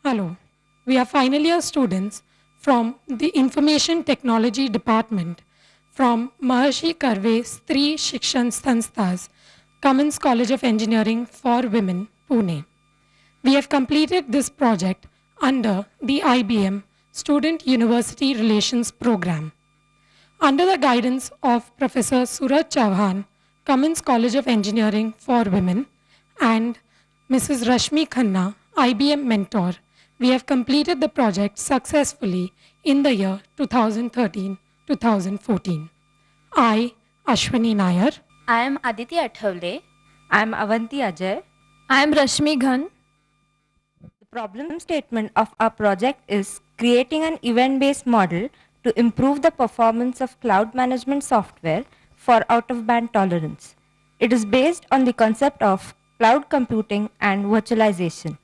Hello, we are final year students from the Information Technology Department from Maharshi Karve Stri Shikshan Sanstha's Cummins College of Engineering for Women, Pune. We have completed this project under the IBM Student University Relations Program. Under the guidance of Professor Suraj Chauhan, Cummins College of Engineering for Women, and Mrs. Rashmi Khanna, IBM mentor, we have completed the project successfully in the year 2013-2014. I, Ashwani Nair, I am Aditi Athavle. I am Avanti Ajay. I am Rashmi Ghan. The problem statement of our project is creating an event-based model to improve the performance of cloud management software for out-of-band tolerance. It is based on the concept of cloud computing and virtualization.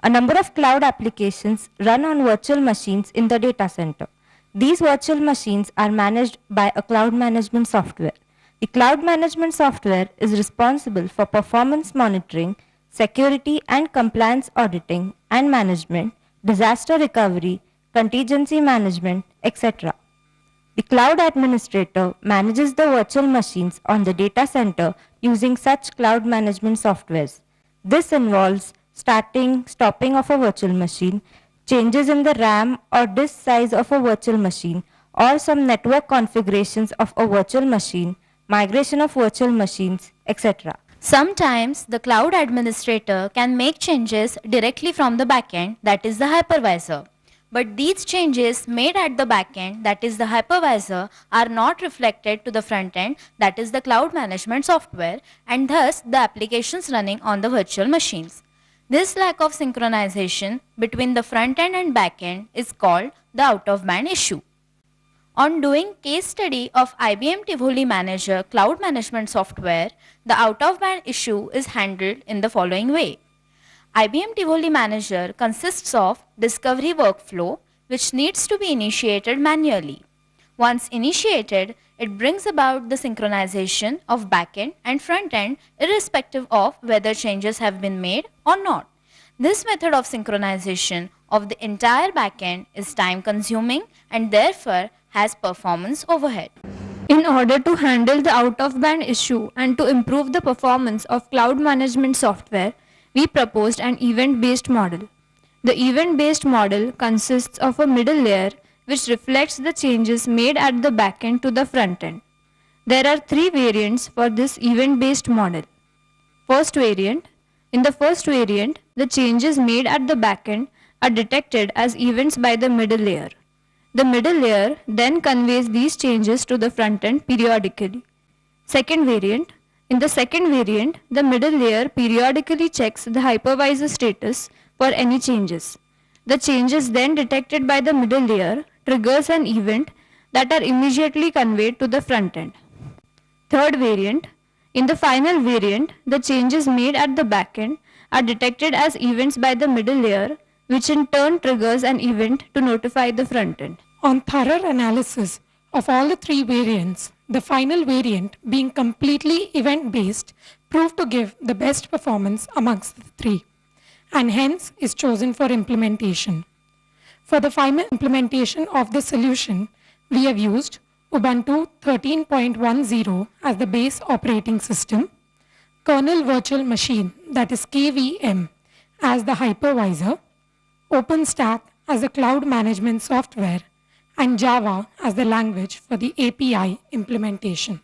A number of cloud applications run on virtual machines in the data center. These virtual machines are managed by a cloud management software. The cloud management software is responsible for performance monitoring, security and compliance auditing and management, disaster recovery, contingency management, etc. The cloud administrator manages the virtual machines on the data center using such cloud management softwares. This involves starting, stopping of a virtual machine, changes in the RAM or disk size of a virtual machine, or some network configurations of a virtual machine, migration of virtual machines, etc. Sometimes the cloud administrator can make changes directly from the backend, that is the hypervisor. But these changes made at the backend, that is the hypervisor, are not reflected to the front end, that is the cloud management software, and thus the applications running on the virtual machines. This lack of synchronization between the front end and back end is called the out-of-band issue. On doing case study of IBM Tivoli Manager cloud management software, the out-of-band issue is handled in the following way. IBM Tivoli Manager consists of discovery workflow which needs to be initiated manually. Once initiated, it brings about the synchronization of backend and frontend irrespective of whether changes have been made or not. This method of synchronization of the entire backend is time consuming and therefore has performance overhead. In order to handle the out-of-band issue and to improve the performance of cloud management software, we proposed an event-based model. The event-based model consists of a middle layer which reflects the changes made at the backend to the front end. There are three variants for this event-based model. First variant. In the first variant, the changes made at the backend are detected as events by the middle layer. The middle layer then conveys these changes to the front end periodically. Second variant. In the second variant, the middle layer periodically checks the hypervisor status for any changes. The changes then detected by the middle layer triggers an event that are immediately conveyed to the front end. Third variant. In the final variant, the changes made at the back end are detected as events by the middle layer, which in turn triggers an event to notify the front end. On thorough analysis of all the three variants, the final variant, being completely event-based, proved to give the best performance amongst the three, and hence is chosen for implementation. For the final implementation of the solution, we have used Ubuntu 13.10 as the base operating system, kernel virtual machine, that is KVM, as the hypervisor, OpenStack as the cloud management software, and Java as the language for the API implementation.